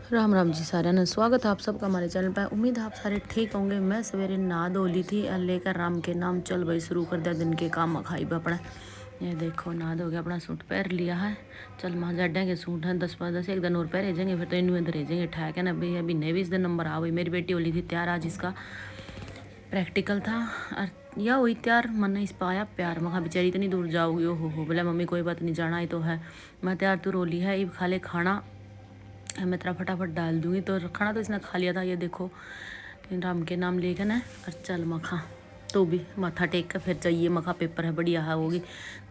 राम राम जी सारे ने स्वागत है आप सबका हमारे चैनल पर। उम्मीद है आप सारे ठीक होंगे। मैं सवेरे नहा धो ली थी और लेकर राम के नाम चल भाई शुरू कर दिया दिन के काम खाई अपना। ये देखो नहा धो के अपना सूट पहन लिया है। चल माँ जाडा के सूट हैं 10 एक दिन और पहरे जाएंगे फिर तो इन इधर भेजेंगे ठहर के ना भाई। अभी नहीं 20 दिन नंबर आ गई। मेरी बेटी होली थी तैयार आज इसका प्रैक्टिकल था और या वही तैयार मन इस पाया प्यार मखा बेचारी इतनी दूर जाओगी। ओ हो बोला मम्मी कोई बात नहीं जाना ही तो है। मैं तैयार तू रोली है ये खा ले खाना मैं तेरा फटाफट डाल दूंगी। तो खाना तो इसने खा लिया था। ये देखो राम के नाम लेकर ना और चल मखा तो भी माथा टेक कर फिर चाहिए मखा पेपर है बढ़िया है होगी।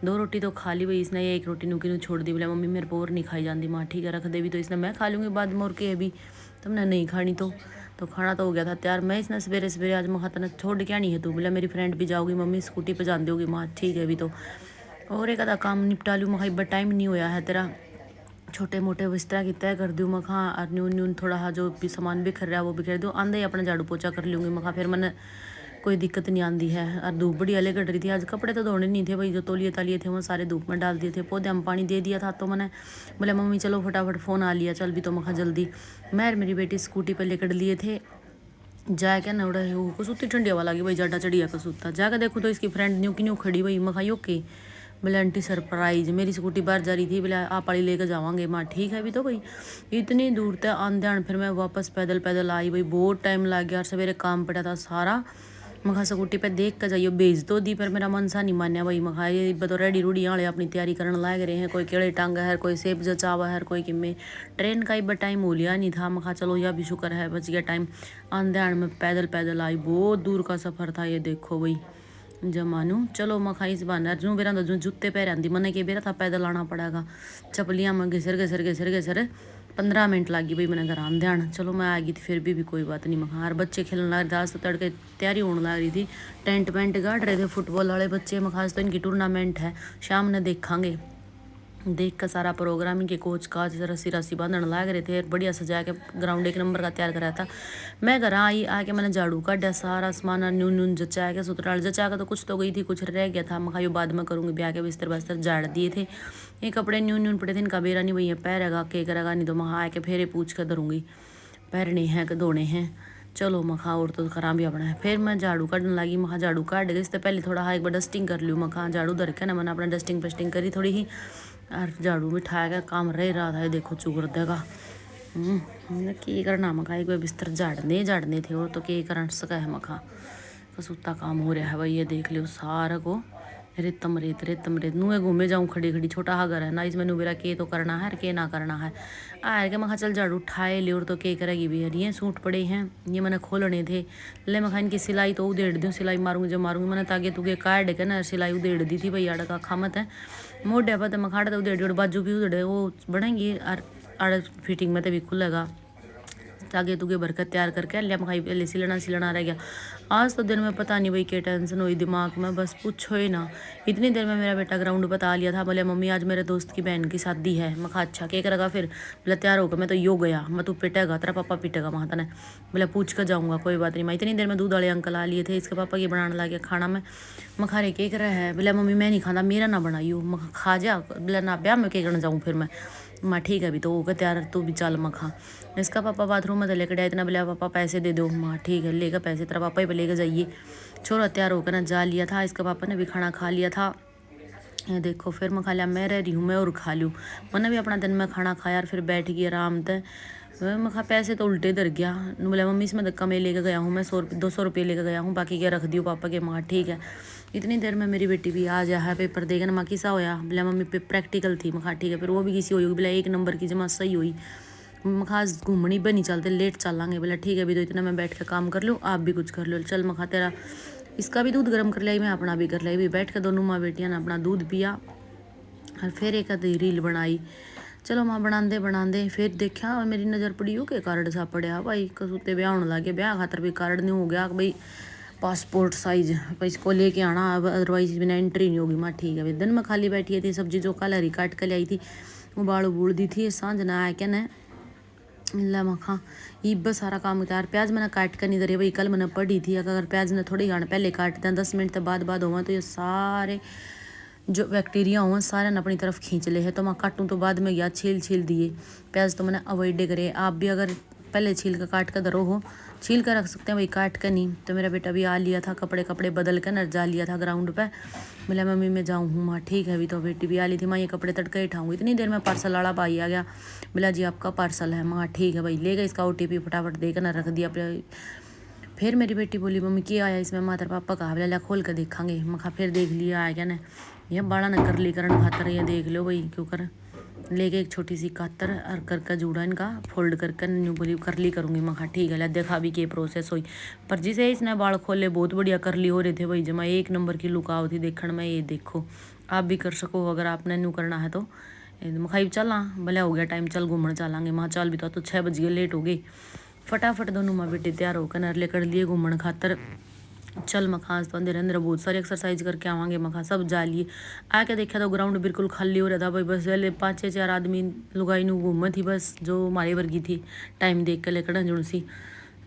2 रोटी तो खा ली भाई इसने। ये 1 रोटी नुकी छोड़ दी। बोला मम्मी मेरे को और नहीं खाई जाती। माँ ठीक है रख दे भी तो इसने मैं खा लूँगी बाद में और के अभी तुमने नहीं खानी तो खाना तो हो गया था तैयार। मैं इसने सवेरे सवेरे आज मखा तना छोड़ क्या नहीं है तू। बोला मेरी फ्रेंड भी जाओगी मम्मी स्कूटी पर जान दोगी। माँ ठीक है अभी तो और एक आधा काम निपटा लूँ मखा बट टाइम नहीं होया है तेरा छोटे मोटे बिस्तरा की तय कर दूँ मखा और न्यून न्यून थोड़ा हाँ जो भी सामान बिखर रहा है वो बिखेर दूँ आंधे ही अपना झाड़ू पोछा कर लूँगी मखा फिर मैंने कोई दिक्कत नहीं आती है। और धूप बड़ी अलग कट रही थी आज। कपड़े तो धोने नहीं थे भाई जो तौलिए तालिए थे वो सारे धूप में डाल दिए थे। पौधे में पानी दे दिया था तो मैंने बोले मम्मी चलो फटाफट फ़ोन आ लिया चल भी तो मखा जल्दी। मैं मेरी बेटी स्कूटी पर लेकर लिए थे जाए क्या नौड़ा है वो कसूती ठंडी हवा लगी भाई जाडा चढ़िया कसूता जाकर देखो तो इसकी फ्रेंड न्यू की न्यू खड़ी भाई मखा यो के बोले आंटी सरप्राइज मेरी स्कूटी बाहर जा रही थी। बोले आप वाली लेकर जावांगे। माँ ठीक है अभी तो भाई इतनी दूर तक आन ध्यान फिर मैं वापस पैदल पैदल आई भाई बहुत टाइम लग गया और सवेरे काम पड़ा था सारा। मखा स्कूटी पे देख कर जाइयो भेज तो दी पर मेरा मन सा नहीं मान्या भाई मखा ये तो रेडी रूडी वाले अपनी तैयारी करने लाग रहे हैं। कोई केड़े टांगा है कोई सेब जचावा है कोई किमें ट्रेन का ही बट टाइम हो लिया नहीं था। मखा चलो यह भी शुक्र है बच गया टाइम। आन ध्यान में पैदल पैदल आई बहुत दूर का सफ़र था। ये देखो भाई जमानू चलो मखा इस बहाने जूँ बेरा तो जूँ जूते पैर आंदी मन के बेरा था पैदल आना पड़ेगा। चपलियाँ में घिसर घिसर घिसर घिसर 15 मिनट लगी भाई मैंने घर आन ध्यान। चलो मैं आ गई थी फिर भी कोई बात नहीं मखा। हर बच्चे खेलने लग रहे थे आज तो तड़के तैयारी होने लग रही थी। टेंट पेंट गाड़ रहे थे फुटबॉल वाले बच्चे मखास तो इनकी टूर्नामेंट है शाम ने देखांगे। देख कर सारा प्रोग्राम इनके कोच का रस्सी रस्सी बांधने लग रहे थे बढ़िया सजा के ग्राउंड 1 नंबर का तैयार कराया था। मैं घर आई आके मैंने झाड़ू काटा सारा सामान न्यून न्यून जचा के सुतराल जचा के तो कुछ तो गई थी कुछ रह गया था। मखा यो बाद में करूँगी ब्याह के बिस्तर बस्तर झाड़ दिए थे। ये कपड़े न्यून न्यून पड़े थे इनका बेरा नहीं भैया पैरेगा के करेगा नहीं तो महा आके फेरे पूछ कर धरूँगी पैरने हैं कि धोने हैं। चलो मखा और तो खराब भी अपना है। फिर मैं झाड़ू काटने लगी मखा झाड़ू काट गई इससे पहले थोड़ा हाँ एक बार डस्टिंग कर लूँ मखा झाड़ू धर के ना मैंने अपना डस्टिंग पेस्टिंग करी थोड़ी ही और झाड़ू बिठा के काम रह रहा था। ये देखो चुगर देगा की करना मखा एक बार बिस्तर झाड़ने थे और तो के कर सका है मखा कसूता काम हो रहा है भाई। ये देख लो सारा को रेतम रेत नुए घूमे जाऊँ खड़ी खड़ी छोटा हा घर है ना इसमें मेरा के तो करना है के ना करना है आ के मखा चल झाड़ू उठाए ले और तो के करेगी भी यार। ये सूट पड़े हैं ये मैंने खोलने थे ले मखा इनकी सिलाई तो उधेड़ दूँ सिलाई मारूंगी जब मारूंगी मैंने ताकि तुगे काट के ना सिलाई उधेड़ दी थी भैया का खामत है मोढ़े पर मखाड़ा तो उधेड़ बाजू भी उधेड़े वो बढ़ेंगी और आड़ फिटिंग में तभी खुलेगा तागे तुगे भरकर तैयार करके लिया मखाई पहले सिलना रह गया। आज तो दिन में पता नहीं भाई क्या टेंशन हुई दिमाग में बस पूछो ही ना। इतनी देर में मेरा बेटा ग्राउंड बता लिया था बोले मम्मी आज मेरे दोस्त की बहन की शादी है। मखा अच्छा क्या करेगा फिर बोला तैयार होकर मैं तो यो गया मैं तू पिटेगा तेरा पापा पिटेगा वहाँ तने। बोला पूछ कर जाऊँगा कोई बात नहीं। मैं इतनी देर में दूध वाले अंकल आ लिए थे इसके पापा की बनाने लगे खाना में। मखा रे के रहा है बोला मम्मी मैं नहीं खाता मेरा ना बनाइयो मखा खा जा बोला ना ब्याह में के करना जाऊँ फिर मैं। माँ ठीक है अभी तो होगा तैयार तू भी चल मखा। इसका पापा बाथरूम में तो लेकर गया इतना बोला पापा पैसे दे दो। माँ ठीक है लेकर पैसे तेरा पापा ही पे लेकर जाइए। छोरा तैयार होकर ना जा लिया था इसका पापा ने भी खाना खा लिया था। ये देखो फिर मैं खा लिया मैं रह रही हूँ मैं और खा लूँ। मैंने भी अपना दिन में खाना खाया और फिर बैठ गई आराम से। मैं खा पैसे तो उल्टे धर गया बोला मम्मी इसमें धक्का मैं लेकर गया हूँ मैं 200 रुपये लेकर गया हूँ बाकी क्या रख दियो पापा के। माँ ठीक है। इतनी देर में मेरी बेटी भी आ जा है पेपर देगा ना। माँ किसा होया बोला मम्मी पे प्रैक्टिकल थी। मखा ठीक है फिर वो भी किसी हुई बोला 1 नंबर की जमा सही हुई। मखा घूमनी बनी चलते लेट चलांगे बोला ठीक है अभी तो इतना मैं बैठ कर काम कर लूँ आप भी कुछ कर लो। चल मखा तेरा इसका भी दूध गर्म कर लिया मैं अपना भी कर लिया भी बैठ कर दोनों माँ बेटियाँ ने अपना दूध पिया और फिर एक आधी रील बनाई। चलो माँ बनाते फिर देखा मेरी नज़र पड़ी हो के कार्ड सा पड़या भाई कसूते ब्याह होने लगे ब्याह खातर भी कार्ड नहीं हो गया भाई पासपोर्ट साइज भाई इसको लेके आना अदरवाइज बिना एंट्री नहीं होगी। माँ ठीक है भाई दिन में खाली बैठी थी सब्जी जो कल हरी काट कर लाई थी वो बाल उबूल दी थी सांझ ना आया क्या न ला मखा ये बस सारा काम तैयार। प्याज मैंने काट कर नहीं दे भाई कल मैंने पढ़ी थी अगर प्याज ने थोड़ी गाने पहले काट दें 10 मिनट के बाद हुआ तो ये सारे जो बैक्टीरिया हुआ सारे ने अपनी तरफ खींच ले है। तो मैं काटूँ तो बाद में गया छील दिए। प्याज तो मैंने अवॉइड करे। आप भी अगर पहले छील कर काट कर धरो हो, छील कर रख सकते हैं भाई, काट कर नहीं। तो मेरा बेटा भी आ लिया था, कपड़े बदल कर न जा लिया था ग्राउंड पे। बोला मम्मी मैं जाऊँ हूँ। माँ ठीक है। अभी तो बेटी भी आ ली थी। माँ ये कपड़े तड़के उठाऊँगी। इतनी देर में पार्सल वाला भाई आ गया। बोला जी आपका पार्सल है। माँ ठीक है भाई, ले गए इसका OTP फटाफट देकर ना रख दिया। फिर मेरी बेटी बोली मम्मी क्या आया इसमें। माँ तेरे पापा कहा बोला खोल कर देखेंगे। मैं फिर देख लिया आया क्या ना, ये बड़ा न कर ली करण खातर, ये देख लो भाई क्यों कर। लेके एक छोटी सी कातर और कर जुड़ा इनका फोल्ड कर न्यू बोली करली करूँगी। मैं ठीक है देखा भी के प्रोसेस हुई। पर जिसे इसने बाल खोले बहुत बढ़िया करली हो रहे थे भाई, जमा 1 नंबर की लुकाव थी देखने में। ये देखो आप भी कर सको अगर आपने न्यू करना है तो। मखाई चला भले हो गया टाइम, चल घूमने चलेंगे। माँ चल भी तो 6 बज गए, लेट हो गई। फटाफट दोनों माँ बेटे तैयार होकर नर लेकर लिए घूमने खातर। चल मखा तो अंदर अंदर बहुत सारी एक्सरसाइज करके आवांगे। मखा सब जा लिए। आके देखा तो ग्राउंड बिल्कुल खाली हो रहा था भाई, बस पहले 5-6 आदमी लुगाई नू घूम थी बस, जो हमारे वर्गी थी। टाइम देख कर लेकर जुड़ सी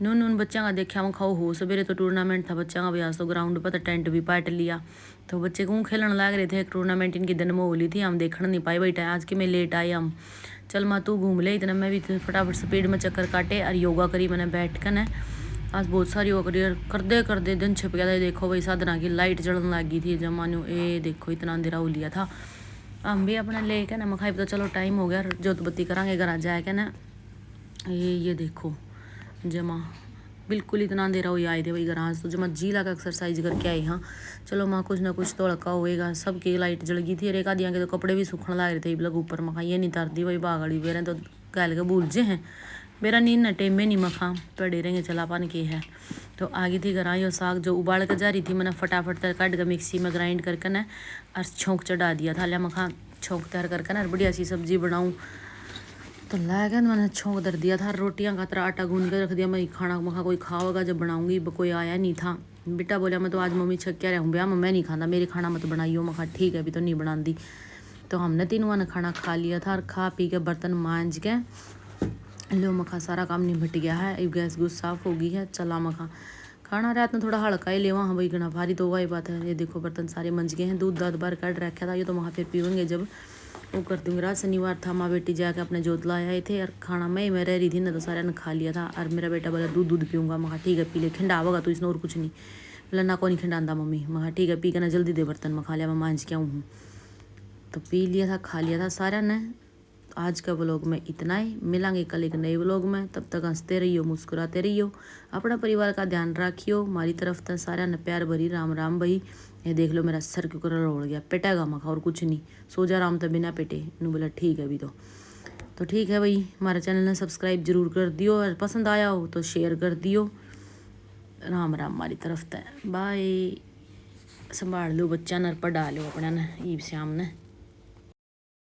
नून बच्चों का देखा मैं खाओ हो। सवेरे तो टूर्नामेंट था बच्चों का भी, आज तो ग्राउंड पर तो टेंट भी पाट लिया। तो बच्चे को खेलने लग रहे थे। एक टूर्नामेंट इनकी दिन में होली थी, हम देखने नहीं पाए भाई, आज के मैं लेट आए हम। चल माँ तू घूम ले। इतना मैं भी फटाफट स्पीड में चक्कर काटे और योगा करी मैंने बैठ कर न। आज बहुत सारी योगा करी करते दिन छिप गया था। देखो भाई साधना की लाइट जलने लगी थी जमानू। ए देखो इतना अंधेरा हो लिया था। हम भी अपना ले के ना मखाई तो चलो टाइम हो गया, जोत बत्ती करांगे घर जाके ना। ये देखो जमा बिल्कुल इतना अंधेरा हो आए थे भाई घर। आज तो जमा जी लगा एक्सरसाइज करके आए। हाँ चलो माँ कुछ ना कुछ तो लड़का होएगा। सबकी लाइट जल गई थी। और एक आदिया के तो कपड़े भी सूखने लग रहे थे ब्लग ऊपर। मखा ये नहीं तरती भाई बागड़ी बेरे तो गैल के भूल जे हैं। मेरा नींद न टेम में नहीं मखा पड़े रहेंगे चला पान के है। तो आगे थी घर यो साग जो उबाल कर जा रही थी, मैंने फटाफट तर काट कर मिक्सी में ग्राइंड करके ना और छोंक चढ़ा दिया था। लिया मखा छोंक तैयार करके ना बढ़िया सी सब्जी बनाऊँ। तो लाया मैंने छोंक दर दिया था। रोटियां का तरह आटा गूंद कर रख दिया। मैं खाना मखा कोई खाओगा जब बनाऊंगी। कोई आया नहीं था। बेटा बोला मैं तो आज मम्मी छक क्या रहूँ ब्याह मैं नहीं खाना, मेरे खाना मत बनाइयो। मखा ठीक है अभी तो नहीं बना दी। तो हमने तीनों ने खाना खा लिया था और खा पी के बर्तन मांज के लो मखा सारा काम निपट गया है। गैस गुस साफ हो गई है। चला मखा खाना रात में थोड़ा हल्का ही लेवा। हाँ भाई घना भारी तो वही बात है। ये देखो बर्तन सारे मंज गए हैं। दूध दाद बार काट रखा था। ये तो वहाँ फिर पीवेंगे जब वो कर दूँगी। रात शनिवार था, माँ बेटी जाके अपने जोत ला आए थे। और खाना मैं रह रही थी ना तो सारे ने खा लिया था। और मेरा बेटा बोला दूध पीऊँगा। मखा ठीक है पी ले, खिंडावगा तो इसने और कुछ नहीं। बोला ना को नहीं खिंडांदा मम्मी। मखा ठीक है पी के ना जल्दी दे बर्तन में खा लिया मैं मांझ के हूँ। तो पी लिया था खा लिया था सारा ने। आज का व्लॉग में इतना ही। मिलेंगे कल एक नए व्लॉग में। तब तक हंसते रहियो मुस्कुराते रहियो। अपना परिवार का ध्यान रखियो। हमारी तरफ तक सारा न प्यार भरी राम राम भाई। ये देख लो मेरा सर क्यों कर उड़ गया। पेटेगा मखा और कुछ नहीं। सो जा राम तो बिना पेटे नू। बोला ठीक है अभी तो ठीक है भाई। हमारे चैनल ने सब्सक्राइब जरूर कर दियो और पसंद आया हो तो शेयर कर दियो। राम राम हमारी तरफ तक बाय। संभाल लो बच्चा नर पर डालो अपना न ईब श्याम ने।